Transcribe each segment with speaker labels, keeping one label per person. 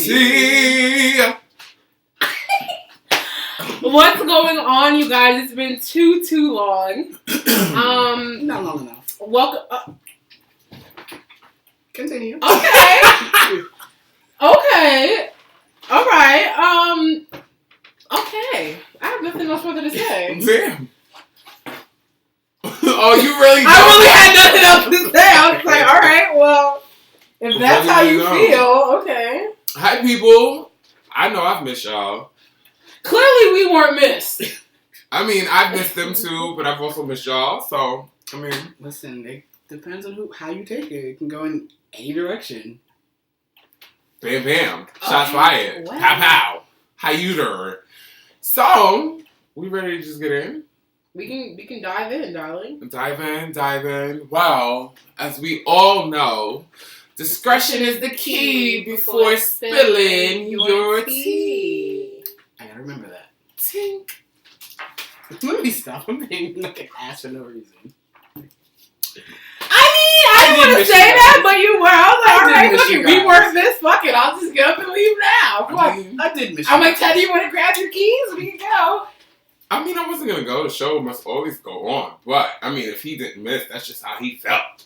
Speaker 1: tea.
Speaker 2: What's going on, you guys? It's been too long.
Speaker 3: Not long enough.
Speaker 2: Welcome.
Speaker 3: Continue.
Speaker 2: Okay. Okay. All right. Okay. I have nothing else further to say.
Speaker 1: Damn. Oh, you really?
Speaker 2: I really had nothing else to say. I was like, all right, well, if that's how you feel, okay.
Speaker 1: Hi, people. I know I've missed y'all.
Speaker 2: Clearly, we weren't missed.
Speaker 1: I mean, I've missed them too, but I've also missed y'all. So, I mean,
Speaker 3: listen, it depends on how you take it. It can go in any direction.
Speaker 1: Bam, bam. Shots fired.
Speaker 2: Wow.
Speaker 1: Pow, pow. How you doing? So, we ready to just get in?
Speaker 2: We can dive in, darling.
Speaker 1: Dive in. Well, as we all know, discretion is the key before spilling your tea.
Speaker 3: I gotta remember that.
Speaker 1: Tink.
Speaker 3: Let me stop. I'm being like an ass for no reason.
Speaker 2: I didn't want to say that, but you were. I was like, all right, look, you rework this. Fuck it. I'll just get up and leave now.
Speaker 3: I did miss you.
Speaker 2: I'm like, Teddy, you want to grab your keys? We can go.
Speaker 1: I mean, I wasn't going to go. The show must always go on. But, I mean, if he didn't miss, that's just how he felt.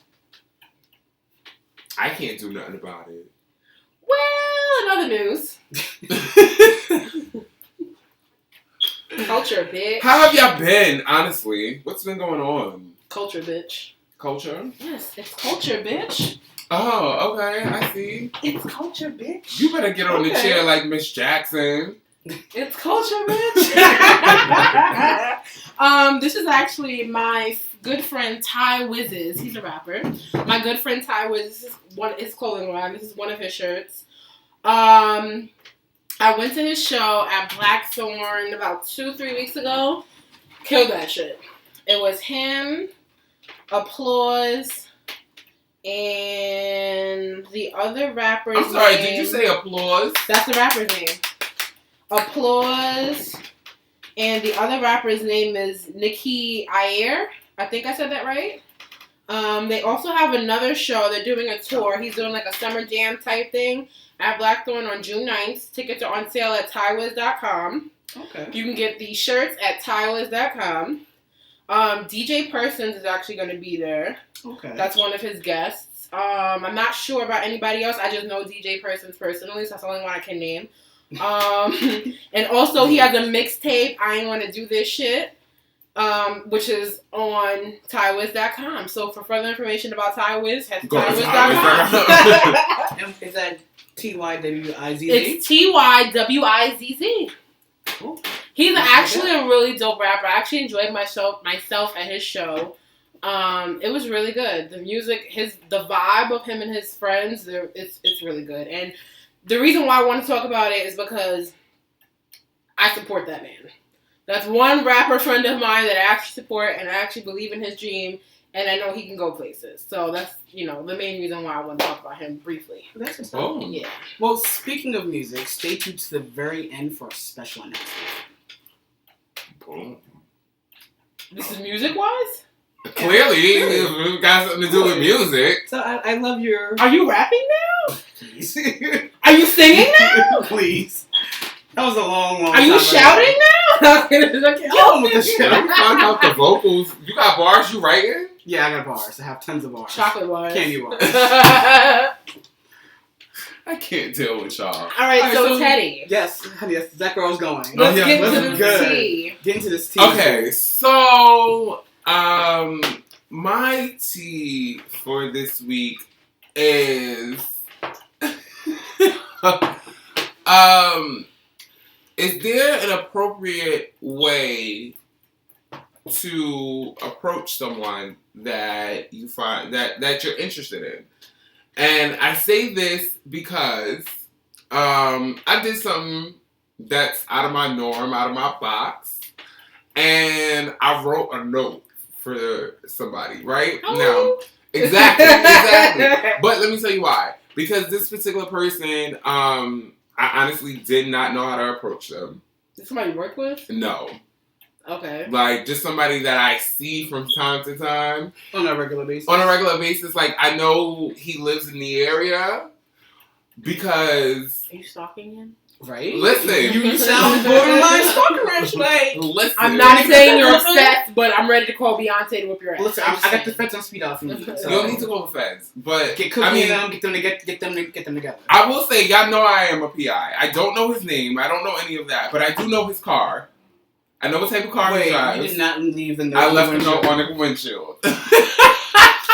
Speaker 1: I can't do nothing about it.
Speaker 2: Well, in other news. Culture, bitch.
Speaker 1: How have y'all been, honestly? What's been going on?
Speaker 2: Culture, bitch.
Speaker 1: Culture?
Speaker 2: Yes, it's culture, bitch.
Speaker 1: Oh, okay. I see.
Speaker 2: It's culture, bitch.
Speaker 1: You better get on the chair like Miss Jackson.
Speaker 2: It's culture, bitch. This is actually my good friend Ty Wizz's. He's a rapper. My good friend Ty Wiz, this is his clothing line. This is one of his shirts. I went to his show at Blackthorn about 2-3 weeks ago. Killed that shit. It was him, Applause, and the other rapper's
Speaker 1: I'm sorry,
Speaker 2: name.
Speaker 1: did you say Applause?
Speaker 2: That's the rapper's name. Applause, and the other rapper's name is Nikki Ayer. I think I said that right. They also have another show. They're doing a tour. He's doing like a summer jam type thing at Blackthorn on June 9th. Tickets are on sale at tywiz.com.
Speaker 3: Okay.
Speaker 2: You can get the shirts at tywiz.com. DJ Persons is actually going to be there.
Speaker 3: Okay.
Speaker 2: That's one of his guests. I'm not sure about anybody else. I just know DJ Persons personally, so that's the only one I can name. And also he has a mixtape, I Ain't Wanna Do This Shit, which is on tywiz.com. So for further information about Ty Wiz, head to tywiz.com.
Speaker 3: Is that TYWIZZ?
Speaker 2: It's TYWIZZ.
Speaker 3: Cool.
Speaker 2: He's actually a really dope rapper. I actually enjoyed myself at his show. It was really good. The music, the vibe of him and his friends, it's really good. And the reason why I want to talk about it is because I support that man. That's one rapper friend of mine that I actually support, and I actually believe in his dream, and I know he can go places. So that's, the main reason why I want to talk about him briefly.
Speaker 3: That's what's
Speaker 1: Oh.
Speaker 3: up.
Speaker 2: Yeah.
Speaker 3: Well, speaking of music, stay tuned to the very end for a special announcement.
Speaker 1: Boom.
Speaker 2: This is music-wise?
Speaker 1: Clearly, we've got something to do with music.
Speaker 3: So I love your...
Speaker 2: Are you rapping now?
Speaker 3: Please.
Speaker 2: Are you singing now?
Speaker 3: Please. That was a long
Speaker 2: Are you shouting now?
Speaker 3: Get on with the shit.
Speaker 1: Let me find out the vocals. You got bars you writing?
Speaker 3: Yeah, I got bars. I have tons of bars.
Speaker 2: Chocolate bars.
Speaker 3: Candy bars.
Speaker 1: I can't deal with y'all.
Speaker 2: All right, so Teddy.
Speaker 3: Yes, that's where I was going.
Speaker 2: Let's get
Speaker 1: let's
Speaker 2: into this tea.
Speaker 3: Get into this tea.
Speaker 1: Okay, so my tea for this week is is there an appropriate way to approach someone that you find that you're interested in? And I say this because I did something that's out of my norm, out of my box, and I wrote a note for somebody, right?
Speaker 2: Hello.
Speaker 1: Now, exactly. But let me tell you why. Because this particular person, I honestly did not know how to approach them.
Speaker 2: Did somebody you work with?
Speaker 1: No.
Speaker 2: Okay.
Speaker 1: Like, just somebody that I see from time to time.
Speaker 3: On a regular basis?
Speaker 1: On a regular basis. Like, I know he lives in the area, Because...
Speaker 2: Are you stalking him?
Speaker 3: Right?
Speaker 1: Listen.
Speaker 3: You sound borderline stalkerish. Like,
Speaker 1: listen.
Speaker 2: I'm not saying you're obsessed, but I'm ready to call Beyonce to whip your ass.
Speaker 3: Listen, I got the feds on speed off. So.
Speaker 1: You don't need to call the feds, but
Speaker 3: Get Cookie and them, get them together.
Speaker 1: I will say, y'all know I am a PI. I don't know his name. I don't know any of that, but I do know his car. I know what type of car he drives.
Speaker 3: You did not leave the note.
Speaker 1: I left a note on the windshield.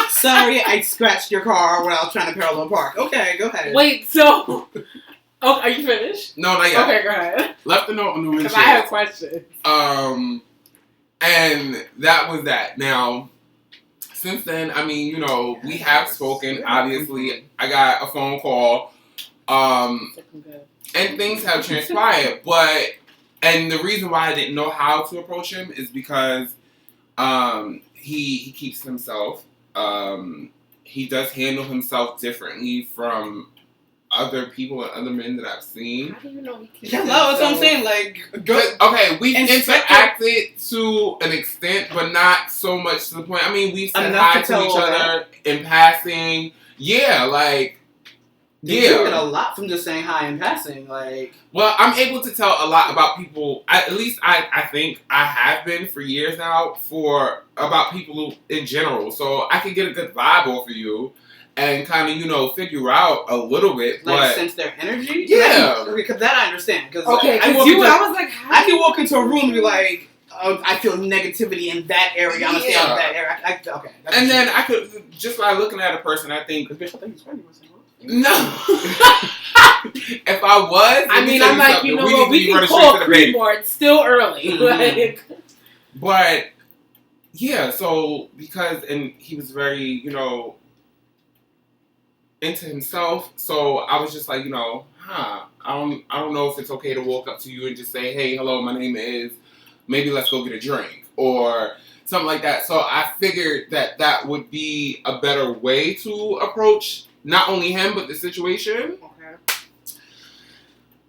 Speaker 3: Sorry, I scratched your car when I was trying to parallel park. Okay, go ahead.
Speaker 2: Wait, so... Oh, are you finished?
Speaker 1: No, not yet.
Speaker 2: Okay, go ahead.
Speaker 1: Left a note on the windshield.
Speaker 2: Because I have questions.
Speaker 1: And that was that. Now, since then, I mean, you know, we have spoken. Obviously, I got a phone call. And things have transpired. And the reason why I didn't know how to approach him is because he keeps himself. He does handle himself differently from other people and other men that I've seen.
Speaker 2: How do you know he keeps
Speaker 3: Hello, that's what I'm saying. Like,
Speaker 1: okay, we've interacted to an extent, but not so much to the point. I mean, we've said hi to each other in passing. Yeah, like,
Speaker 3: you get a lot from just saying hi in passing. Like,
Speaker 1: well, I'm able to tell a lot about people. At least I think I have been for years now about people in general. So I can get a good vibe off of you. And kind of, you know, figure out a little bit,
Speaker 3: like sense their energy.
Speaker 1: Yeah,
Speaker 3: because that I understand. Because
Speaker 2: okay,
Speaker 3: I
Speaker 2: was like,
Speaker 3: I can walk into a room and be like, oh, I feel negativity in that area. I'm gonna stay out of that area. Okay.
Speaker 1: And then I could just by looking at a person, I think,
Speaker 3: bitch, I think he's funny.
Speaker 1: No. If I was,
Speaker 2: I mean, I'm like, you know what? We can call Creedmoor. It's still early.
Speaker 1: Mm-hmm. But yeah, so and he was very, you know, into himself, so I was just like, you know, I don't know if it's okay to walk up to you and just say, hey, hello, my name is, maybe let's go get a drink, or something like that. So I figured that would be a better way to approach not only him, but the situation.
Speaker 2: Okay.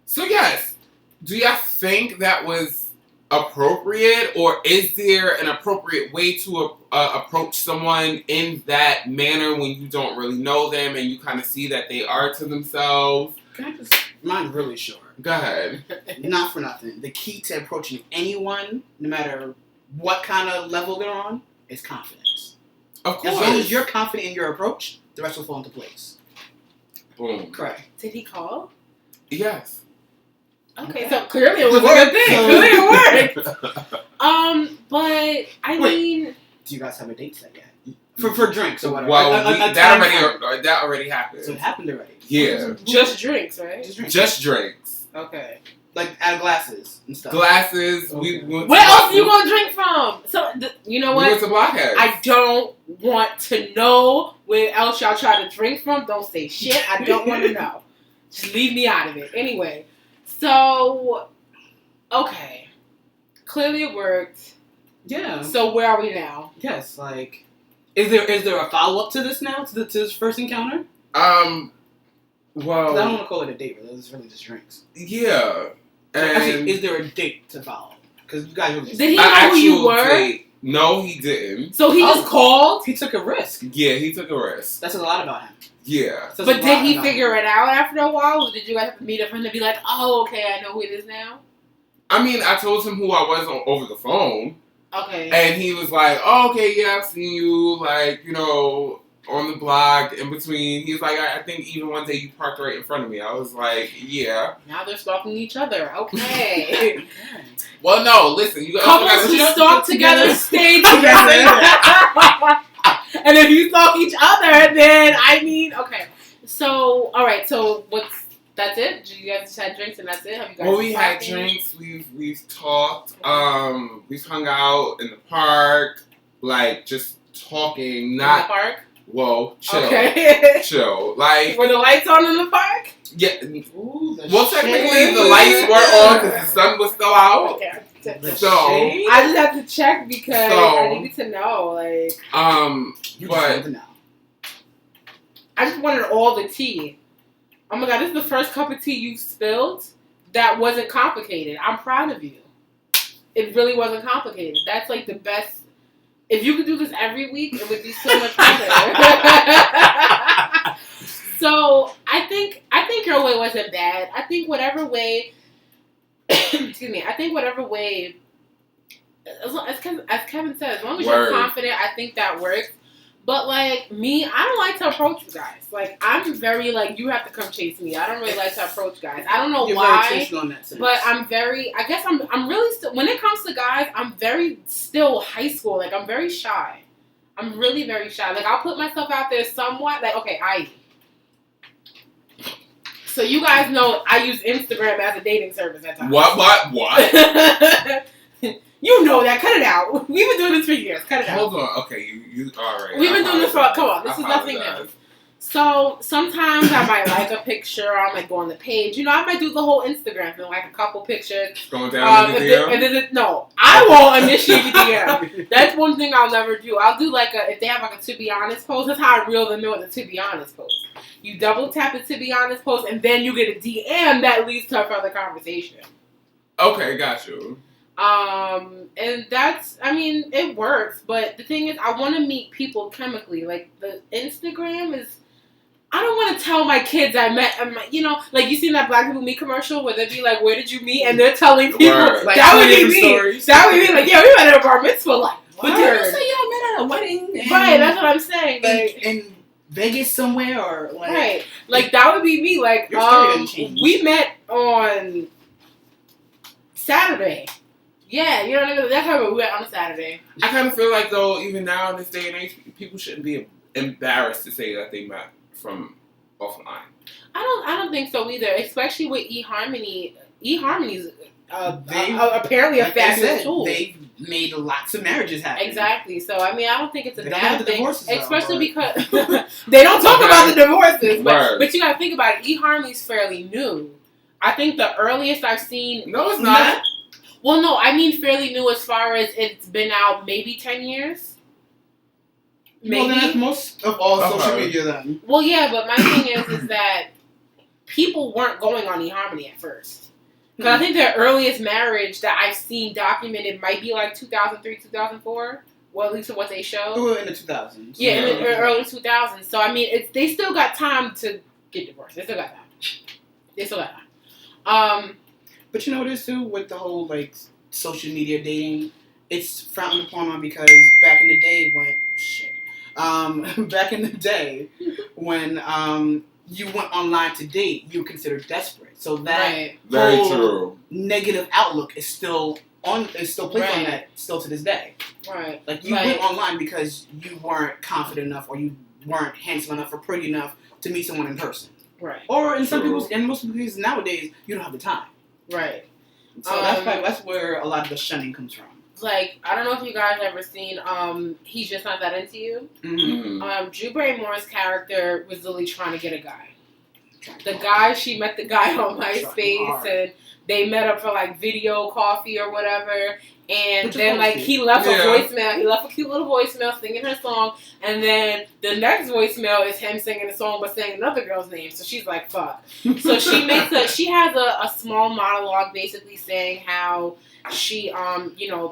Speaker 1: So yes, do y'all think that was appropriate, or is there an appropriate way to approach someone in that manner when you don't really know them and you kind of see that they are to themselves?
Speaker 3: Can I just... Mine's really short.
Speaker 1: Go ahead.
Speaker 3: Not for nothing. The key to approaching anyone, no matter what kind of level they're on, is confidence.
Speaker 1: Of course.
Speaker 3: As long as you're confident in your approach, the rest will fall into place.
Speaker 1: Boom.
Speaker 3: Correct.
Speaker 2: Did he call?
Speaker 1: Yes.
Speaker 2: Okay, so clearly it was a good thing. Clearly it worked. But I mean,
Speaker 3: do you guys have a date set yet? For drinks or whatever?
Speaker 1: Well, that already happened.
Speaker 3: So it happened already.
Speaker 1: Yeah.
Speaker 2: Just drinks, right?
Speaker 1: Just drinks.
Speaker 2: Okay.
Speaker 3: Like out of glasses and stuff.
Speaker 1: Glasses.
Speaker 3: Okay.
Speaker 2: Where else are you gonna drink from? So you know what?
Speaker 1: We went to Blockheads.
Speaker 2: I don't want to know where else y'all try to drink from. Don't say shit. I don't want to know. Just leave me out of it. Anyway. So, okay. Clearly it worked.
Speaker 3: Yeah.
Speaker 2: So where are we now?
Speaker 3: Yes, like, is there a follow up to this now? To this first encounter?
Speaker 1: Well,
Speaker 3: I don't want to call it a date. Really, it's really just drinks.
Speaker 1: Yeah. And
Speaker 3: actually, is there a date to follow? Because you guys really...
Speaker 2: Did he know who you were?
Speaker 1: No, he didn't.
Speaker 2: So he just called?
Speaker 3: He took a risk.
Speaker 1: Yeah, he took a risk.
Speaker 3: That says a lot about him.
Speaker 1: Yeah.
Speaker 2: But did he figure it out after a while? Or did you guys have to meet up for him to be like, oh, okay, I know who it is now?
Speaker 1: I mean, I told him who I was over the phone.
Speaker 2: Okay.
Speaker 1: And he was like, oh, okay, yeah, I've seen you, like, you know, on the block, in between. He was like, I think even one day you parked right in front of me. I was like, yeah.
Speaker 2: Now they're stalking each other. Okay.
Speaker 1: Well, no, listen. You
Speaker 2: couples who stalk together stay together. And if you stalk each other, then, I mean, okay. So, all right, so that's it? You guys just had drinks and that's it? Have you guys
Speaker 1: Well, we had drinks. We've talked. We've hung out in the park, like just talking. Not
Speaker 2: in the park.
Speaker 1: Whoa, chill.
Speaker 2: Okay.
Speaker 1: Chill. Like,
Speaker 2: were the lights on in the park?
Speaker 1: Yeah.
Speaker 3: Ooh,
Speaker 1: well, technically the lights were on because the sun was still out.
Speaker 2: Okay.
Speaker 1: So
Speaker 2: I just have to check because I needed to know. Like,
Speaker 3: you
Speaker 1: but
Speaker 3: just know.
Speaker 2: I just wanted all the tea. Oh my god, this is the first cup of tea you've spilled that wasn't complicated. I'm proud of you. It really wasn't complicated. That's like the best. If you could do this every week, it would be so much better. So, I think your way wasn't bad. I think whatever way, excuse me. I think whatever way, as Kevin said, as long as you're confident, I think that works. But like me, I don't like to approach you guys. Like I'm very like you have to come chase me. I don't really like to approach guys. I don't know why, but I'm very. I guess I'm really still. When it comes to guys, I'm very still high school. Like I'm very shy. I'm really very shy. Like I'll put myself out there somewhat. Like okay, So you guys know I use Instagram as a dating service at times.
Speaker 1: What?
Speaker 2: You know that. Cut it out. We've been doing this for years. Cut it out.
Speaker 1: Hold on. Okay, you all right.
Speaker 2: We've been doing this for. Come on, this is nothing new. So sometimes I might like a picture, or I might go on the page. You know, I might do the whole Instagram thing, like a couple pictures.
Speaker 1: Going down in the DM?
Speaker 2: No, I won't initiate the DM. That's one thing I'll never do. I'll do like if they have like a to be honest post. That's how I reel them in with the to be honest post. You double tap the to be honest post, and then you get a DM that leads to a further conversation.
Speaker 1: Okay, got you.
Speaker 2: And that's, I mean, it works, but the thing is, I want to meet people chemically. Like, the Instagram is, I don't want to tell my kids I met, you know, like, you seen that Black People Meet commercial where they'd be like, where did you meet? And they're telling people,
Speaker 3: like,
Speaker 2: that would be me.
Speaker 3: Stories.
Speaker 2: That would be like, yeah, we met at a bar mitzvah, like,
Speaker 3: But did you say y'all met at a wedding?
Speaker 2: Right, that's what I'm saying. Like,
Speaker 3: in Vegas somewhere, or like...
Speaker 2: Right. Like, that would be me. Like, we met on Saturday. Yeah, you know what I mean? That's how we went on a Saturday.
Speaker 1: I kind of feel like, though, even now in this day and age, people shouldn't be embarrassed to say that they met from offline.
Speaker 2: I don't think so either, especially with eHarmony. eHarmony's apparently a fabulous tool.
Speaker 3: They've made lots of marriages happen.
Speaker 2: Exactly. So, I mean, I don't think it's a bad thing.
Speaker 3: Divorces,
Speaker 2: especially because they don't talk about the divorces. But you got to think about it. eHarmony's fairly new. I think the earliest I've seen...
Speaker 1: No, it's not.
Speaker 2: Well, no, I mean fairly new as far as it's been out maybe 10 years. Maybe.
Speaker 3: Well, that's most of all social media then.
Speaker 2: Well, yeah, but my thing is that people weren't going on eHarmony at first. Because I think their earliest marriage that I've seen documented might be like 2003, 2004. Well, at least what they show.
Speaker 3: In the 2000s.
Speaker 2: Yeah, in the early 2000s. So, I mean, they still got time to get divorced. They still got time.
Speaker 3: But you know what it is too with the whole like social media dating, it's frowned upon because back in the day when you went online to date, you were considered desperate. So that whole negative outlook is still placed on that still to this day.
Speaker 2: Right.
Speaker 3: Like you went online because you weren't confident enough, or you weren't handsome enough or pretty enough to meet someone in person.
Speaker 2: Right.
Speaker 3: Or in most people's cases nowadays, you don't have the time.
Speaker 2: Right.
Speaker 3: So that's where a lot of the shunning comes from.
Speaker 2: Like, I don't know if you guys ever seen He's Just Not That Into You.
Speaker 3: Mm-hmm.
Speaker 2: Drew Barrymore's character was literally trying to get a guy. She met the guy on MySpace, and they met up for like video coffee or whatever. And then like he left a voicemail. He left a cute little voicemail singing her song. And then the next voicemail is him singing the song but saying another girl's name. So she's like, fuck. So she has a small monologue basically saying how she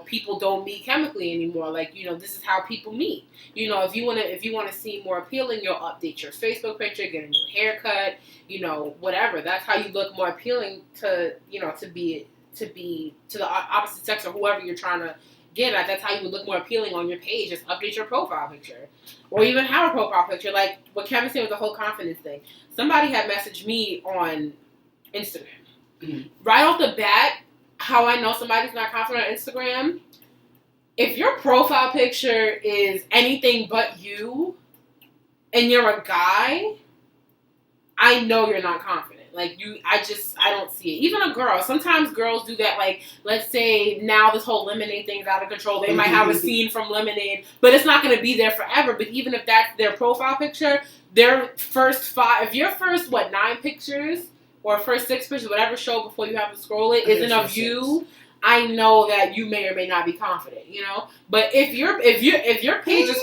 Speaker 2: people don't meet chemically anymore. Like, you know, this is how people meet. You know, if you wanna seem more appealing, you'll update your Facebook picture, get a new haircut, you know, whatever. That's how you look more appealing to the opposite sex or whoever you're trying to get at. That's how you would look more appealing on your page. Just update your profile picture. Or even have a profile picture. Like what Kevin said with the whole confidence thing. Somebody had messaged me on Instagram. Mm-hmm. Right off the bat, how I know somebody's not confident on Instagram, if your profile picture is anything but you, and you're a guy, I know you're not confident. Like, I don't see it. Even a girl. Sometimes girls do that. Like, let's say now this whole Lemonade thing's out of control. They might have a scene from Lemonade, but it's not going to be there forever. But even if that's their profile picture, their first 9 pictures or first 6 pictures, whatever show before you have to scroll it, isn't of you, I know that you may or may not be confident, you know? But if your page is...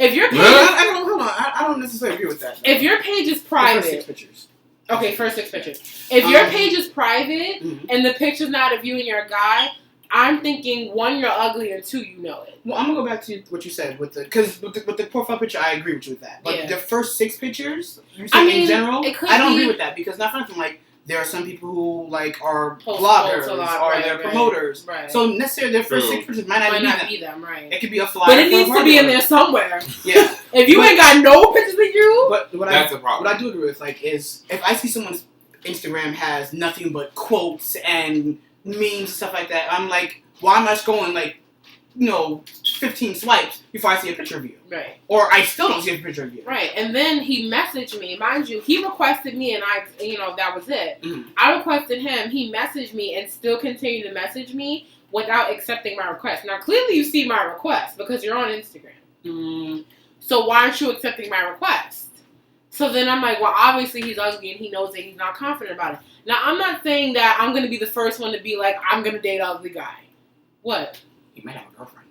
Speaker 3: Hold on. I don't necessarily agree with that.
Speaker 2: If your page is private...
Speaker 3: First 6 pictures.
Speaker 2: Okay, first 6 pictures. If your page is private and the picture's not of you and you're a guy, I'm thinking, 1, you're ugly, and 2, you know it.
Speaker 3: Well, I'm gonna go back to what you said with the profile picture. I agree with you with that. But the first 6 pictures, in general, I don't agree with that because not for nothing. Like there are some people who like are bloggers or they're promoters. Right. So necessarily their first 6 pictures might not be them. Right. It could be a flyer.
Speaker 2: But it needs to be in there somewhere.
Speaker 3: Yeah.
Speaker 2: If you ain't got no pictures of you,
Speaker 3: but that's a problem. What I do agree with is if I see someone's Instagram has nothing but quotes and memes and stuff like that, I'm like, why am I scrolling 15 swipes before I see a picture of you? Right. Or I still don't see a picture of you.
Speaker 2: Right. And then he messaged me. Mind you, he requested me and that was it. Mm-hmm. I requested him. He messaged me and still continued to message me without accepting my request. Now, clearly you see my request because you're on Instagram. Mm-hmm. So why aren't you accepting my request? So then I'm like, well, obviously he's ugly and he knows that he's not confident about it. Now, I'm not saying that I'm going to be the first one to be like, I'm going to date an ugly guy. What?
Speaker 3: He might have a girlfriend.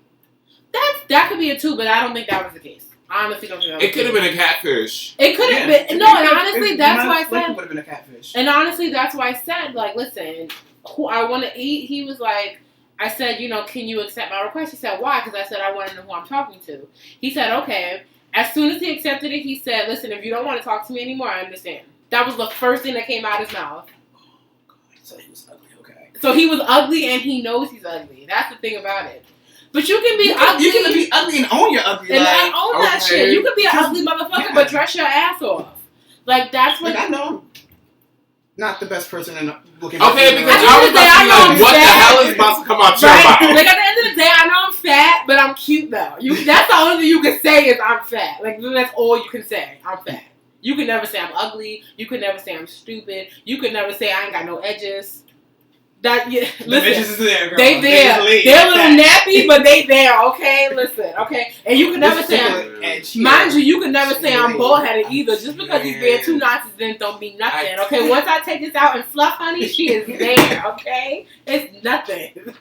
Speaker 2: That could be it too, but I don't think that was the case. I honestly don't think that was
Speaker 1: the case. It could have been a catfish.
Speaker 2: It could have been. No, and honestly, that's why I said.
Speaker 3: It would have been a catfish.
Speaker 2: And honestly, that's why I said, like, listen, who I want to eat. He was like, I said, can you accept my request? He said, why? Because I said, I want to know who I'm talking to. He said, okay. As soon as he accepted it, he said, listen, if you don't want to talk to me anymore, I understand. That was the first thing that came out of his mouth.
Speaker 3: Oh, God. So he was ugly, okay.
Speaker 2: So he was ugly and he knows he's ugly. That's the thing about it. But you can be ugly.
Speaker 3: You can be ugly and own your ugly.
Speaker 2: And I own that shit. You can be an ugly motherfucker, but dress your ass off. Like, that's what...
Speaker 3: I know. Not the best person in looking.
Speaker 1: Okay, because I was like, what the hell is about to come out your mouth?
Speaker 2: Like at the end of the day, I know I'm fat, but I'm cute though. That's the only thing you can say is I'm fat. Like that's all you can say. I'm fat. You can never say I'm ugly. You can never say I'm stupid. You can never say I ain't got no edges. Listen, there, girl. They there. They're a little nappy, but they there. Okay, listen. Okay, and you can never say, mind you can never say I'm bald headed either. Just because he's there 2 notches then don't mean nothing. Okay, once I take this out and fluff, honey, she is there. Okay, it's nothing.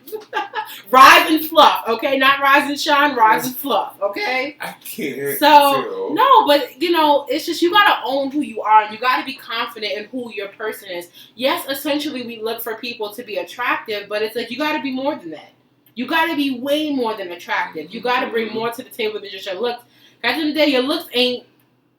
Speaker 2: Rise and fluff. Okay, not rise and shine. Rise and fluff. Okay.
Speaker 1: I can't.
Speaker 2: So no, but it's just you gotta own who you are, and you gotta be confident in who your person is. Yes, essentially we look for people to be attractive, but it's like you got to be more than that. You got to be way more than attractive. You got to bring more to the table than just your looks. At the end of the day, your looks ain't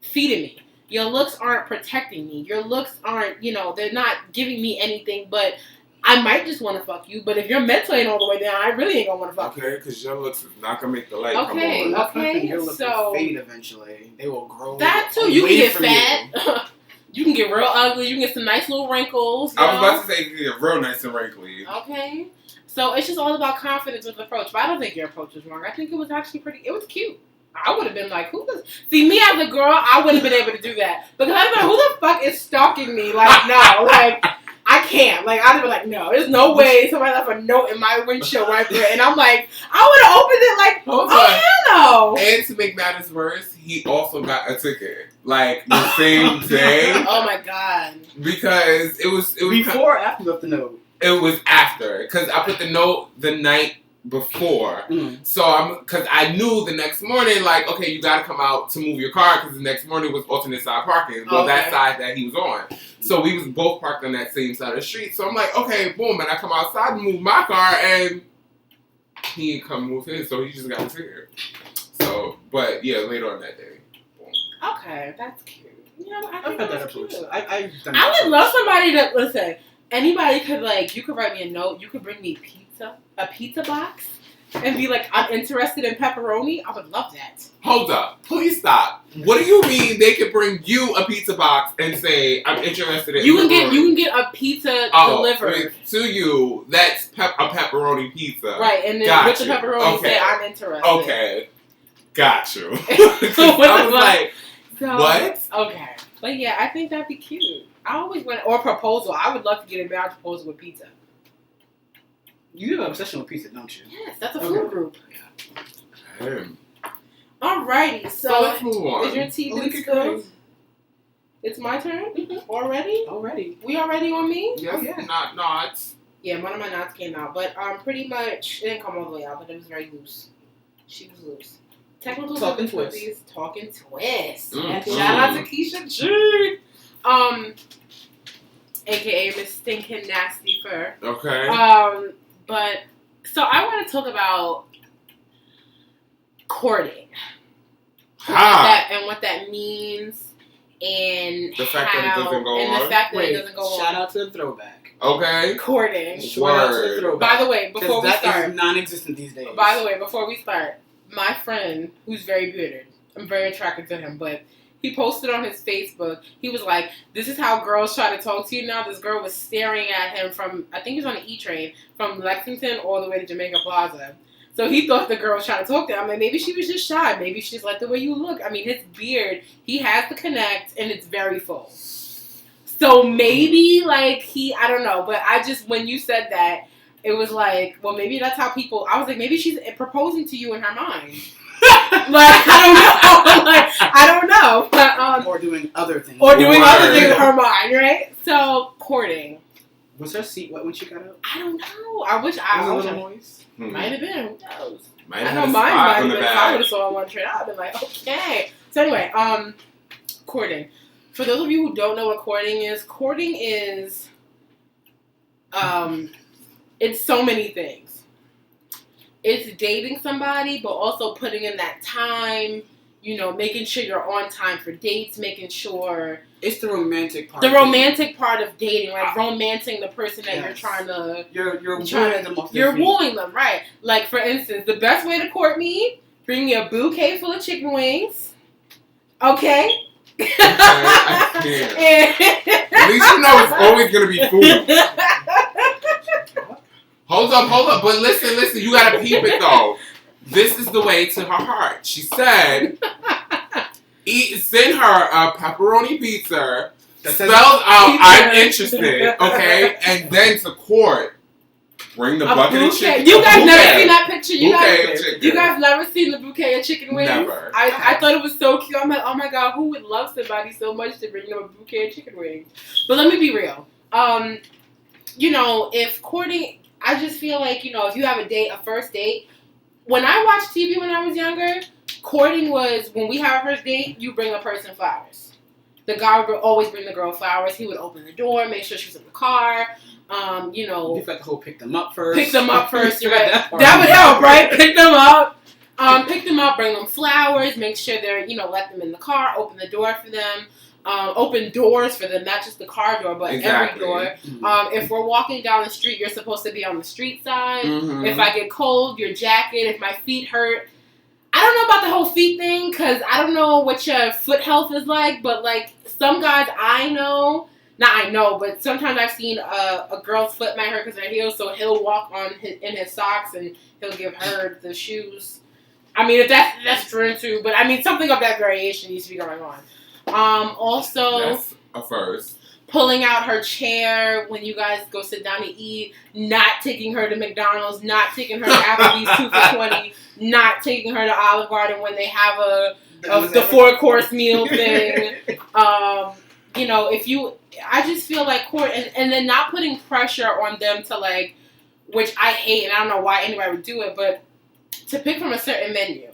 Speaker 2: feeding me. Your looks aren't protecting me. Your looks aren't, they're not giving me anything, but I might just want to fuck you. But if your mental ain't all the way down, I really ain't going to want to fuck you.
Speaker 1: Okay, because your looks is not going to make the light come on.
Speaker 2: Okay,
Speaker 3: your looks will fade eventually. They will grow.
Speaker 2: That too. You can get fat. You can get real ugly. You can get some nice little wrinkles.
Speaker 1: I was about to say you can get real nice and wrinkly.
Speaker 2: Okay. So it's just all about confidence with the approach. But I don't think your approach was wrong. I think it was actually it was cute. I would have been like, who does... See, me as a girl, I wouldn't have been able to do that. Because I'd have been like, who the fuck is stalking me? Like, no. Like, I can't. Like, I'd have been like, no. There's no way somebody left a note in my windshield right there. And I'm like, I would have opened it like, hell no.
Speaker 1: And to make matters worse, he also got a ticket. Like, the same day.
Speaker 2: Oh, my God.
Speaker 1: Because it was
Speaker 3: before or after you left the note?
Speaker 1: It was after. Because I put the note the night before. So because I knew the next morning, like, okay, you got to come out to move your car because the next morning was alternate side parking. Well, that side that he was on. So we was both parked on that same side of the street. So I'm like, okay, boom. And I come outside and move my car and he didn't come move his. So he just got a ticket. So, but yeah, later on that day.
Speaker 2: Okay, that's cute. I think
Speaker 3: that's cute.
Speaker 2: I would love somebody to listen. Anybody could you could write me a note. You could bring me a pizza box, and be like, I'm interested in pepperoni. I would love that.
Speaker 1: Hold up, please stop. What do you mean they could bring you a pizza box and say I'm interested in? You
Speaker 2: can get a pizza delivered
Speaker 1: to you. That's a pepperoni pizza,
Speaker 2: right? And then with the pepperoni, say I'm interested.
Speaker 1: Okay, got you. I was like. What?
Speaker 2: Okay. But yeah, I think that'd be cute. I always want... Or proposal. I would love to get a marriage proposal with pizza.
Speaker 3: You have an obsession with pizza, don't you?
Speaker 2: Yes, that's a food group.
Speaker 1: Yeah.
Speaker 2: Alrighty, so
Speaker 1: let's move on.
Speaker 2: Is your tea been spilled? It's my turn? Mm-hmm. Already? We already on me?
Speaker 1: Yes, not knots.
Speaker 2: Yeah, one of my knots came out. But pretty much... It didn't come all the way out, but it was very loose. She was loose. Technical
Speaker 3: Talking
Speaker 2: twist. And shout out to Keisha G. AKA Miss Stinkin' Nasty Fur.
Speaker 1: Okay.
Speaker 2: But So I want to talk about courting. And what that means. And
Speaker 1: the fact that it doesn't go on.
Speaker 2: The fact that it doesn't go on.
Speaker 3: Shout out to the throwback.
Speaker 1: Okay.
Speaker 2: Courting.
Speaker 3: Shout out to the throwback.
Speaker 2: By the way, before we start.
Speaker 3: That is non-existent these days.
Speaker 2: By the way, before we start, my friend, who's very bearded, I'm very attracted to him, but he posted on his Facebook, he was like, this is how girls try to talk to you now. This girl was staring at him from, I think he was on the E-train, from Lexington all the way to Jamaica Plaza. So he thought the girl was trying to talk to him. I'm like, maybe she was just shy. Maybe she just liked the way you look. I mean, his beard, he has the connect, and it's very full. So maybe, like, I don't know. But I just, when you said that, it was like, well, maybe that's how people, I was like, maybe she's proposing to you in her mind. Like, I don't know. But,
Speaker 3: or doing other things.
Speaker 2: Or doing other things in her mind, right? So, courting.
Speaker 3: Was her seat wet when she got up?
Speaker 2: I don't know. I wish I
Speaker 3: was a little moist.
Speaker 2: Might have been. Who knows?
Speaker 1: I
Speaker 2: know mine might have been. If I would have saw one trade, I'd have been like, okay. So anyway, courting. For those of you who don't know what courting is it's so many things. It's dating somebody, but also putting in that time, you know, making sure you're on time for dates, making sure...
Speaker 3: It's the romantic part.
Speaker 2: The romantic part of dating, like romancing the person that you're trying to...
Speaker 3: You're wooing them off their
Speaker 2: You're
Speaker 3: feet.
Speaker 2: wooing them, right. Like, for instance, the best way to court me, bring me a bouquet full of chicken wings. Okay?
Speaker 1: I can't. At least you know it's always going to be food. Hold up. But listen, you got to peep it, though. This is the way to her heart. She said... send her a pepperoni pizza, spelled out, I'm interested, okay? And then to court, bring the bucket of chicken.
Speaker 2: You guys never seen that picture? You guys never seen the bouquet of chicken wings?
Speaker 1: Never.
Speaker 2: I thought it was so cute. I'm like, oh my god, who would love somebody so much to bring them a bouquet of chicken wings? But let me be real. You know, if courting, I just feel like, you know, if you have a first date, when I watched TV when I was younger, courting was, when we have a first date, you bring a person flowers. The guy would always bring the girl flowers. He would open the door, make sure she was in the car. You know.
Speaker 3: You got the whole pick them up first.
Speaker 2: You're right. That would help, right? Pick them up, bring them flowers, make sure they're, you know, let them in the car, open the door for them. Open doors for them, not just the car door, but every door. Mm-hmm. If we're walking down the street, you're supposed to be on the street side. Mm-hmm. If I get cold, your jacket. If my feet hurt, I don't know about the whole feet thing, because I don't know what your foot health is like, but like some guys but sometimes I've seen a girl's foot might hurt because of her heels, so he'll walk in his socks and he'll give her the shoes. I mean, if that's true too, but I mean, something of that variation needs to be going on. Also,
Speaker 1: that's a first.
Speaker 2: Pulling out her chair when you guys go sit down to eat, not taking her to McDonald's, not taking her to Applebee's 2 for $20, not taking her to Olive Garden when they have the 4-course meal thing. You know, I just feel like court, and then not putting pressure on them to like, which I hate, and I don't know why anybody would do it, but to pick from a certain menu.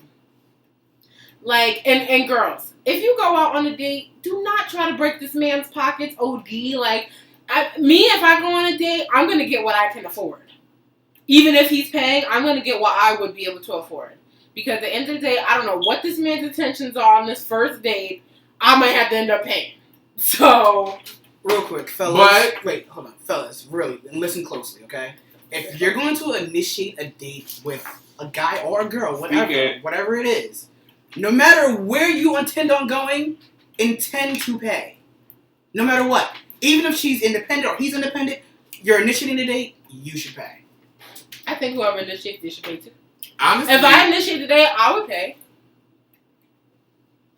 Speaker 2: Like, and girls, if you go out on a date, do not try to break this man's pockets OD. Like, if I go on a date, I'm going to get what I can afford. Even if he's paying, I'm going to get what I would be able to afford. Because at the end of the day, I don't know what this man's intentions are on this first date. I might have to end up paying. So,
Speaker 3: real quick, fellas. Wait, hold on. Fellas, really, and listen closely, okay? If you're going to initiate a date with a guy or a girl, whatever it is, no matter where you intend on going, intend to pay. No matter what. Even if she's independent or he's independent, you're initiating a date, you should pay.
Speaker 2: I think whoever initiates it should pay too.
Speaker 1: Honestly,
Speaker 2: if I initiate the date, I would pay.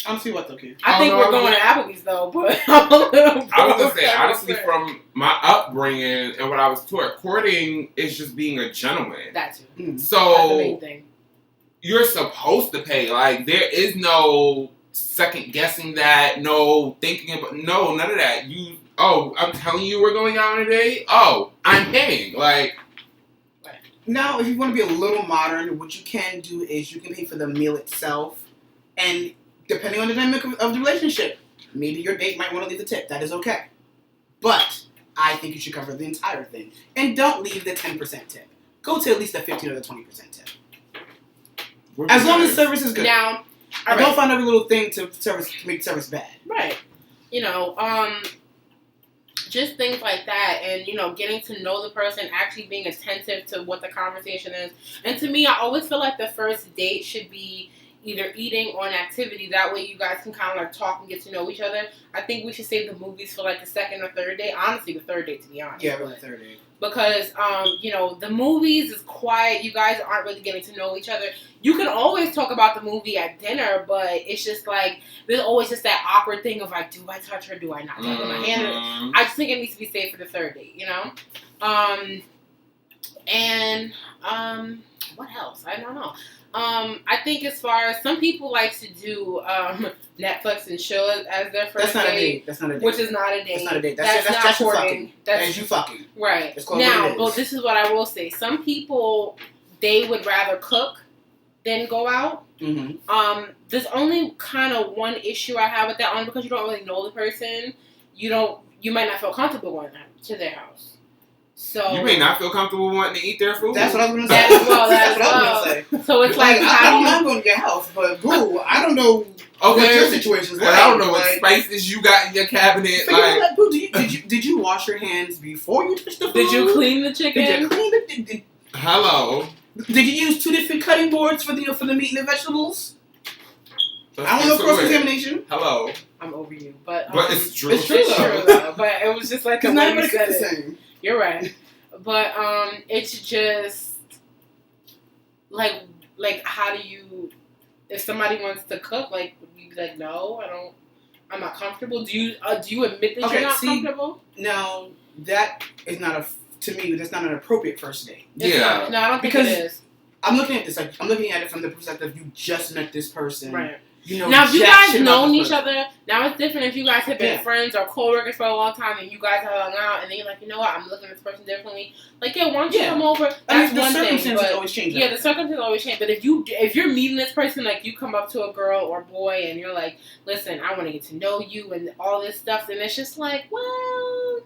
Speaker 3: Honestly, what though, kid?
Speaker 2: I think we're going to Applebee's though, but I
Speaker 1: was going to say, honestly, from my upbringing and what I was taught, courting is just being a gentleman.
Speaker 2: That too.
Speaker 1: So,
Speaker 2: that's the main thing.
Speaker 1: You're supposed to pay. Like, there is no second guessing that, no thinking about, no, none of that. I'm telling you we're going out on a date? Oh, I'm paying. Like,
Speaker 3: now, if you want to be a little modern, what you can do is you can pay for the meal itself, and depending on the dynamic of the relationship, maybe your date might want to leave the tip. That is okay. But I think you should cover the entire thing. And don't leave the 10% tip. go to at least a 15 or the 20% tip. As long as service is good.
Speaker 2: Now,
Speaker 3: don't find every little thing to make service bad.
Speaker 2: Right. Just things like that, and getting to know the person, actually being attentive to what the conversation is. And to me, I always feel like the first date should be either eating or an activity. That way you guys can kind of like talk and get to know each other. I think we should save the movies for like the second or third date. Honestly, the third date, to be honest.
Speaker 3: Yeah, really, third date.
Speaker 2: Because, the movies is quiet. You guys aren't really getting to know each other. You can always talk about the movie at dinner, but it's just like, there's always just that awkward thing of like, do I touch her? Do I not touch her? My hand? I just think it needs to be saved for the third date, what else? I don't know. I think as far as some people like to do Netflix and chill as their first date.
Speaker 3: That's not a date.
Speaker 2: Which is not a date.
Speaker 3: That's not a date.
Speaker 2: That's not
Speaker 3: you
Speaker 2: courting.
Speaker 3: fucking. That's you fucking.
Speaker 2: Right. Now, but this is what I will say. Some people, they would rather cook than go out.
Speaker 3: Mm-hmm.
Speaker 2: There's only kind of one issue I have with that, only because you don't really know the person. You might not feel comfortable going to their house. So
Speaker 1: you may not feel comfortable wanting to eat their food.
Speaker 3: That's what I was going to say.
Speaker 2: That's what I
Speaker 3: was going to say.
Speaker 2: So it's like,
Speaker 3: I don't mind going to your house, but boo, I don't know what your situation's like.
Speaker 1: I don't know what spices you got in your cabinet.
Speaker 3: Like, boo, did you wash your hands before you touched the food?
Speaker 2: Did you clean the chicken?
Speaker 3: Did you clean it?
Speaker 1: Hello.
Speaker 3: Did you use 2 different cutting boards for the meat and the vegetables? I don't know cross-contamination.
Speaker 1: Hello.
Speaker 2: I'm over you, but
Speaker 1: it's true.
Speaker 3: It's true
Speaker 2: though. But it was just like
Speaker 3: the way you said it.
Speaker 2: You're right. But it's just like how do you, if somebody wants to cook, like you be like, no, I'm not comfortable. Do you admit that you're not comfortable?
Speaker 3: No, that is not to me, that's not an appropriate first date.
Speaker 2: No, I don't think it is.
Speaker 3: I'm looking at this like I'm looking at it from the perspective you just met this person.
Speaker 2: Right. Now, if you guys known each other, now it's different if you guys have been friends or co-workers for a long time and you guys have hung out and then you're like, you know what, I'm looking at this person differently. Like, why don't you come over? That's one thing.
Speaker 3: The circumstances always change.
Speaker 2: Yeah, the circumstances always change. But if you're meeting this person, like you come up to a girl or boy and you're like, listen, I want to get to know you and all this stuff, and it's just like, well,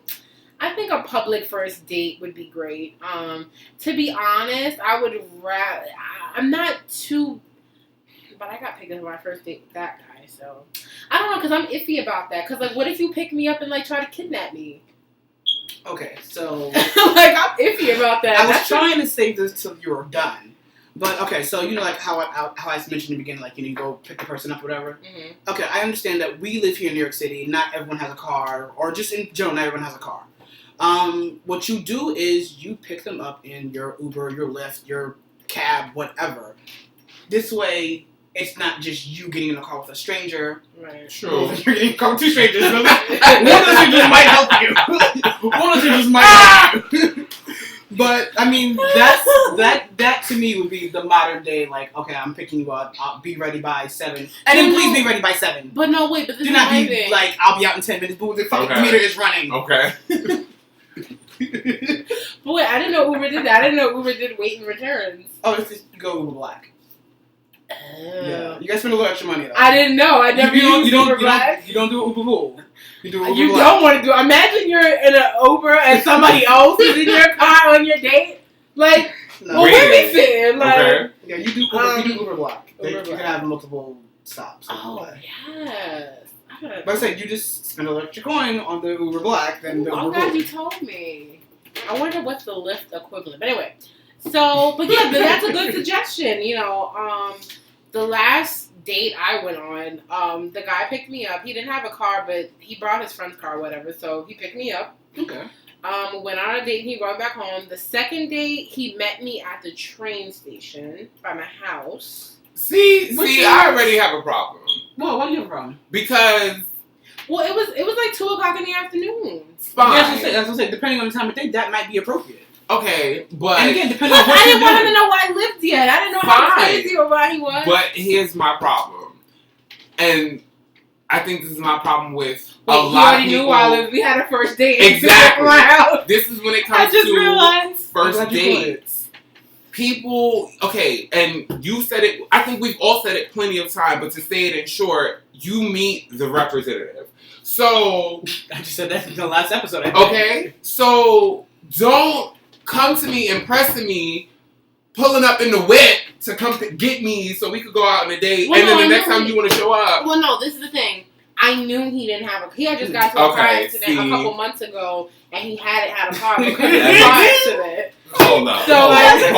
Speaker 2: I think a public first date would be great. To be honest, I would rather. I'm not too. But I got picked up on my first date with that guy, so I don't know, because I'm iffy about that. Because like, what if you pick me up and like try to kidnap me?
Speaker 3: Okay, so
Speaker 2: like I'm iffy about that.
Speaker 3: I was trying to save this till you were done, but okay, so like how I mentioned in the beginning, like you go pick the person up, or whatever.
Speaker 2: Mm-hmm.
Speaker 3: Okay, I understand that we live here in New York City. Not everyone has a car, or just in general, not everyone has a car. What you do is you pick them up in your Uber, your Lyft, your cab, whatever. This way, it's not just you getting in a car with a stranger.
Speaker 2: Right.
Speaker 1: Sure.
Speaker 3: You're getting in a car with 2 strangers. One of the strangers might help you. One of the strangers might help you. But, I mean, that to me would be the modern day, like, okay, I'm picking you up. I'll be ready by 7. And then please be ready by 7.
Speaker 2: But no, wait, but this
Speaker 3: do not be like, I'll be out in 10 minutes. But the fucking meter is running.
Speaker 1: Okay.
Speaker 2: But wait, I didn't know Uber did that. I didn't know Uber did wait and returns.
Speaker 3: Oh, it's just go Uber Black. Yeah, you guys spend a little extra money though.
Speaker 2: I didn't know. I never used Uber Black.
Speaker 3: You don't do Uber Pool. You do Uber
Speaker 2: You
Speaker 3: Black.
Speaker 2: don't want to do. Imagine you're in an Uber and somebody else is in your car on your date. Like, well, where we sitting? Like,
Speaker 3: yeah, you do Uber Black. You can have multiple stops.
Speaker 2: Oh yes.
Speaker 3: But I said you just spend an extra coin on the Uber Black than the Uber Pool.
Speaker 2: I'm glad you told me. I wonder what's the Lyft equivalent. But anyway, so but yeah, that's a good suggestion. The last date I went on, the guy picked me up. He didn't have a car, but he brought his friend's car or whatever, so he picked me up.
Speaker 3: Okay.
Speaker 2: Went on a date and he brought me back home. The second date, he met me at the train station by my house.
Speaker 1: See, I already have a problem.
Speaker 3: Well, why do you have a problem?
Speaker 1: Because...
Speaker 2: Well, it was like 2 o'clock in the afternoon.
Speaker 1: Fine.
Speaker 3: Yeah, that's what I'm saying. Depending on the time of day, that might be appropriate.
Speaker 1: Okay, but...
Speaker 3: And again, depending on what
Speaker 2: I didn't want him to know where I lived yet. I didn't know how crazy or where he was.
Speaker 1: But here's my problem. And I think this is my problem with a lot of people.
Speaker 2: You already knew where I lived. We had a first date.
Speaker 1: Exactly.
Speaker 2: My house.
Speaker 1: This is when it comes to first dates. People, okay, and you said it, I think we've all said it plenty of time, but to say it in short, you meet the representative. So...
Speaker 3: I just said that in the last episode.
Speaker 1: Okay, so don't come to me, impressing me, pulling up in the whip to come to get me so we could go out on a date, and then the next time you want to show up.
Speaker 2: Well, no, this is the thing. I knew he didn't have he had just got to a car accident a couple months ago, and he hadn't had a car because of the car accident.
Speaker 1: Hold on.
Speaker 2: So,
Speaker 1: okay,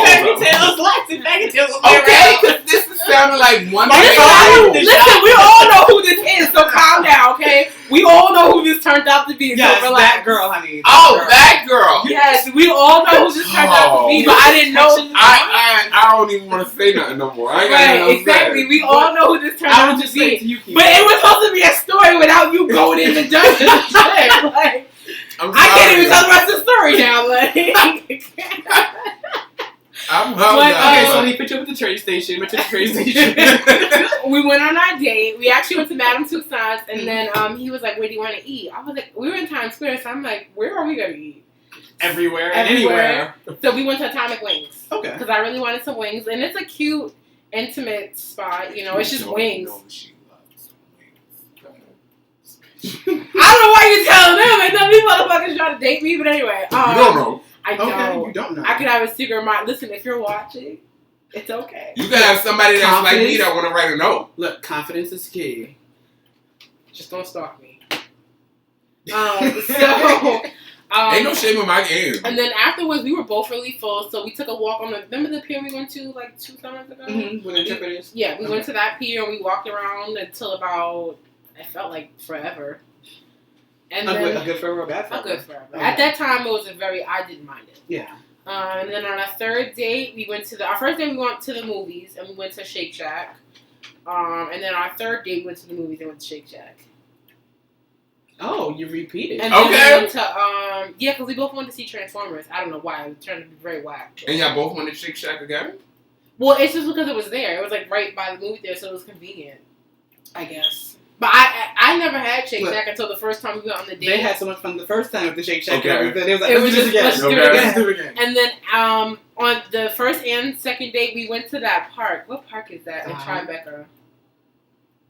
Speaker 1: because this is sounding like one thing.
Speaker 2: Listen, we all know who this is, so calm down, okay? We all know who this turned out to be.
Speaker 3: Yes,
Speaker 2: so relax.
Speaker 3: that girl, honey.
Speaker 1: That girl.
Speaker 2: Yes, we all know who this turned out to be, but I didn't know.
Speaker 1: I don't even want to say nothing no more. I ain't got
Speaker 2: exactly. We all know who this turned out to be. But it was supposed to be a story without you going in and judging the shit. Like, I can't even tell the rest of the story now. Like,
Speaker 1: I'm
Speaker 3: okay, so he put you up at the train station.
Speaker 2: We went on our date. We actually went to Madame Tussauds, and then he was like, "Where do you want to eat?" I was like, "We were in Times Square," so I'm like, "Where are we gonna eat?"
Speaker 3: Everywhere and anywhere.
Speaker 2: So we went to Atomic Wings.
Speaker 3: Okay.
Speaker 2: Because I really wanted some wings, and it's a cute, intimate spot. You know, it's just wings. I don't know why you're telling them. And then these motherfuckers trying to date me, but anyway.
Speaker 1: You don't know.
Speaker 2: I don't.
Speaker 3: Okay, you don't know.
Speaker 2: I could have a secret mind. Listen, if you're watching, it's okay.
Speaker 1: You can have somebody that's like me that want to write a note.
Speaker 3: Look, confidence is key.
Speaker 2: Just don't stalk me.
Speaker 1: Ain't no shame in my game.
Speaker 2: And then afterwards, we were both really full, so we took a walk on the. Remember the pier we went to like 2 summers ago?
Speaker 3: Mm-hmm. With interpreters.
Speaker 2: Yeah, we went to that pier and we walked around until about. It felt like forever. And
Speaker 3: a good forever or bad forever?
Speaker 2: A good forever. Okay. At that time, it was I didn't mind it.
Speaker 3: Yeah.
Speaker 2: And then on our third date, we went to our first date, we went to the movies and we went to Shake Shack. And then our third date, we went to the movies and went to Shake Shack.
Speaker 3: Oh, you repeated.
Speaker 2: And then we went to, because we both wanted to see Transformers. I don't know why. It turned to be very whack.
Speaker 1: And y'all both wanted Shake Shack again?
Speaker 2: Well, it's just because it was there. It was like right by the movie theater, so it was convenient, I guess. But I never had Shake Shack until the first time we went on the date.
Speaker 3: They had so much fun the first time with the Shake Shack.
Speaker 1: Okay.
Speaker 3: They was like, let's do it again.
Speaker 2: And then on the first and second date, we went to that park. What park is that? In Tribeca.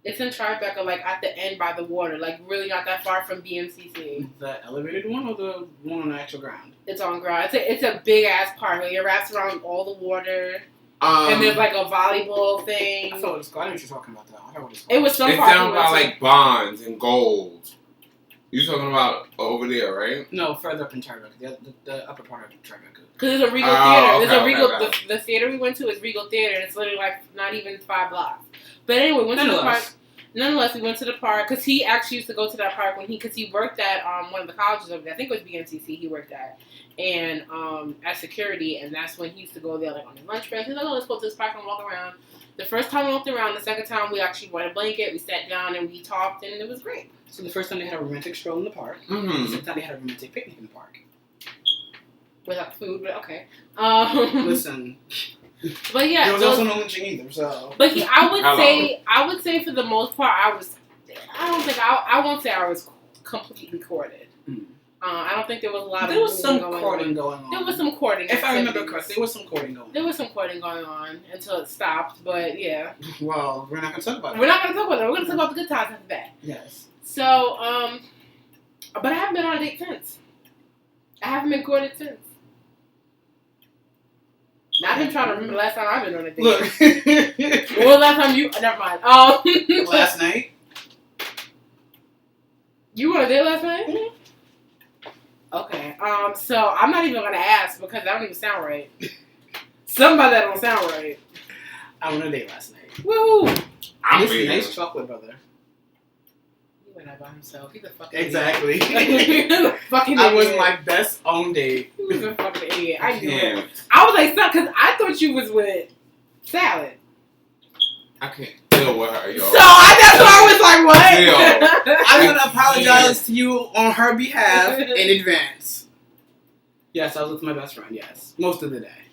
Speaker 2: It's in Tribeca, like at the end by the water, like really not that far from BMCC.
Speaker 3: The elevated one or the one on the actual ground? It's
Speaker 2: on ground. It's a big ass park. Like, it wraps around all the water. And there's like a volleyball thing.
Speaker 3: I thought it was. I know what you're talking about though.
Speaker 2: It was some.
Speaker 1: It's down by like bonds and gold. You talking about over there, right?
Speaker 3: No, further up in Tribeca, the upper part of Tribeca.
Speaker 2: Because there's a Regal Theater. There's a Regal. The theater we went to is Regal Theater, and it's literally like not even 5 blocks. But anyway, we went to the park. Nonetheless, we went to the park because he actually used to go to that park because he worked at one of the colleges over there. I think it was BMCC he worked at, and as security, and that's when he used to go there like on his lunch break. He's like, "Oh, let's go to this park and walk around." The first time we walked around, the second time we actually bought a blanket, we sat down and we talked, and it was great.
Speaker 3: So the first time they had a romantic stroll in the park. Mm-hmm. The second time they had a romantic picnic in the park.
Speaker 2: Without food, but okay.
Speaker 3: Listen.
Speaker 2: But yeah,
Speaker 3: there was also no lynching either. So.
Speaker 2: But I would say for the most part, I won't say I was completely courted. Mm. I don't think there was a lot.
Speaker 3: There was some courting going on.
Speaker 2: There was some courting.
Speaker 3: If I remember correctly, there was some courting going on.
Speaker 2: There was some courting going on until it stopped. But yeah.
Speaker 3: Well, we're not going to talk about it.
Speaker 2: We're not going to talk about it. We're going to talk about the good times after that.
Speaker 3: Yes.
Speaker 2: So, but I haven't been on a date since. I haven't been courted since. I've been trying to remember the last time I've been on a date.
Speaker 3: Look.
Speaker 2: When was the last time you... Never mind.
Speaker 3: Last night.
Speaker 2: You were on a date last night? Mm-hmm. Okay. So I'm not even going to ask because that don't even sound right. Something about that don't sound right.
Speaker 3: I went on a date last night.
Speaker 2: Woohoo!
Speaker 3: I'm a nice chocolate brother.
Speaker 2: He went out by himself. He's a fucking
Speaker 3: exactly.
Speaker 2: idiot. Fucking
Speaker 3: I was my best own date.
Speaker 2: He was a fucking idiot. I knew it. I was like, stop, because I thought you was with Salad.
Speaker 1: I can't deal with her, yo.
Speaker 2: So that's why I was like, what?
Speaker 3: I'm going to apologize to you on her behalf in advance. Yes, I was with my best friend, yes. Most of the day.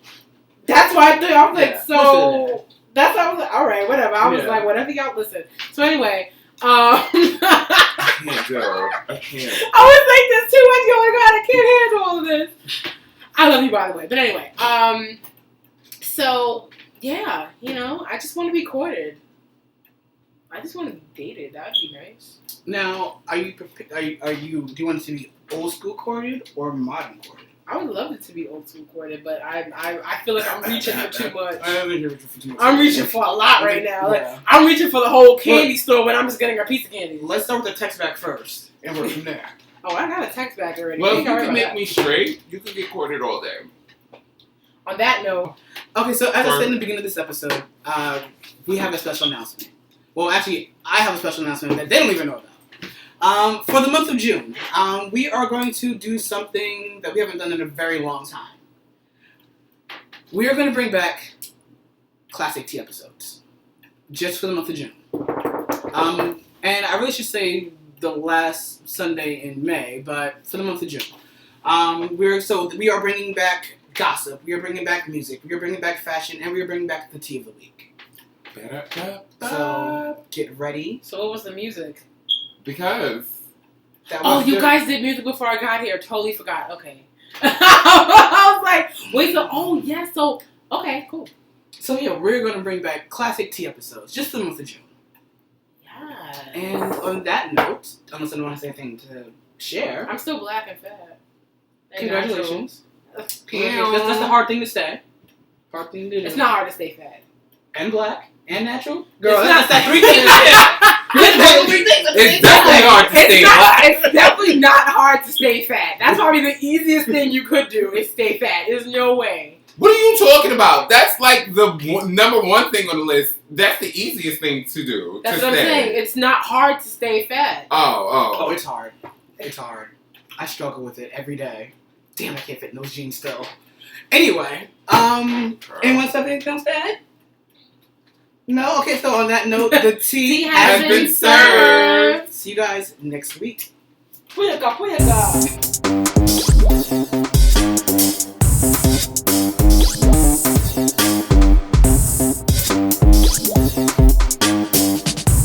Speaker 2: That's why I thought, I was like, so... That's why I was like, all right, whatever. I was like, whatever y'all listen. So anyway...
Speaker 1: I can't go. I can't.
Speaker 2: I was like, this too much going on. I can't handle all of this. I love you, by the way. But anyway, so yeah, I just want to be courted. I just want to be dated. That'd be nice.
Speaker 3: Now, do you want it to be old school courted or modern courted?
Speaker 2: I would love it to be old school corded, but I feel like I'm reaching for too much.
Speaker 3: I'm
Speaker 2: reaching for a lot right now. Like I'm reaching for the whole candy store when I'm just getting a piece of candy.
Speaker 3: Let's start with the text back first, and work from there.
Speaker 2: Oh, I got a text back already.
Speaker 1: Well, if you can make me straight, you can get courted all day.
Speaker 2: On that note.
Speaker 3: Okay, so as I said in the beginning of this episode, we have a special announcement. Well, actually, I have a special announcement that they don't even know about. For the month of June, we are going to do something that we haven't done in a very long time. We are going to bring back classic tea episodes, just for the month of June. And I really should say the last Sunday in May, but for the month of June. We are bringing back gossip, we are bringing back music, we are bringing back fashion, and we are bringing back the tea of the week. So, get ready.
Speaker 2: So what was the music?
Speaker 1: Because.
Speaker 2: You guys did music before I got here. Totally forgot. Okay. I was like, wait, okay, cool.
Speaker 3: So yeah, we're going to bring back classic tea episodes, just for the month of June.
Speaker 2: Yeah.
Speaker 3: And on that note, unless anyone has anything to share.
Speaker 2: I'm still black and fat.
Speaker 3: Congratulations. That's the hard thing to say. Hard thing to do.
Speaker 2: It's not hard to stay fat.
Speaker 3: And black. And natural?
Speaker 2: Girl,
Speaker 3: that's not three things.
Speaker 1: It's definitely hard to stay black.
Speaker 2: It's definitely not hard to stay fat. That's probably the easiest thing you could do is stay fat. There's no way.
Speaker 1: What are you talking about? That's like the number one thing on the list. That's the easiest thing to do.
Speaker 2: That's what I'm saying. It's not hard to stay fat.
Speaker 3: Oh, it's hard. It's hard. I struggle with it every day. Damn, I can't fit in those jeans still. Anyway, anyone have anything else to add? No? Okay, so on that note, the tea
Speaker 2: has been served.
Speaker 3: See you guys next week.
Speaker 2: Cuida.